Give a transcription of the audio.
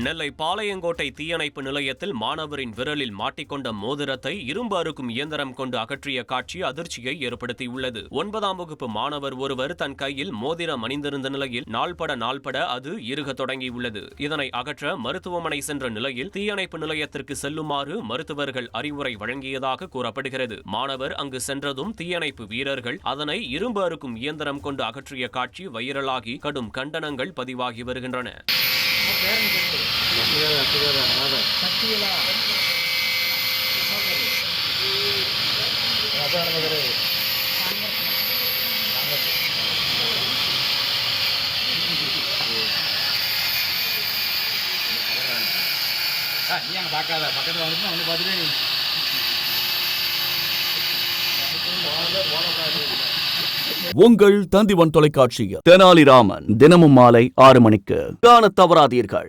நெல்லை பாளையங்கோட்டை தீயணைப்பு நிலையத்தில் மாணவரின் விரலில் மாட்டிக்கொண்ட மோதிரத்தை இரும்பு அறுக்கும் இயந்திரம் கொண்டு அகற்றிய காட்சி அதிர்ச்சியை ஏற்படுத்தியுள்ளது. 9ஆம் வகுப்பு மாணவர் ஒருவர் தன் கையில் மோதிரம் அணிந்திருந்த நிலையில் நாள்பட அது இறுக தொடங்கியுள்ளது. இதனை அகற்ற மருத்துவமனை சென்ற நிலையில் தீயணைப்பு நிலையத்திற்கு செல்லுமாறு மருத்துவர்கள் அறிவுரை வழங்கியதாக கூறப்படுகிறது. மாணவர் அங்கு சென்றதும் தீயணைப்பு வீரர்கள் அதனை இரும்பு அறுக்கும் இயந்திரம் கொண்டு அகற்றிய காட்சி வைரலாகி கடும் கண்டனங்கள் பதிவாகி வருகின்றன. பார்க்காத பக்கத்தில் வந்து வந்து பார்த்துட்டு உங்கள் தந்திவன் தொலைக்காட்சியில் தெனாலிராமன் தினமும் மாலை 6 மணிக்கு காணத் தவறாதீர்கள்.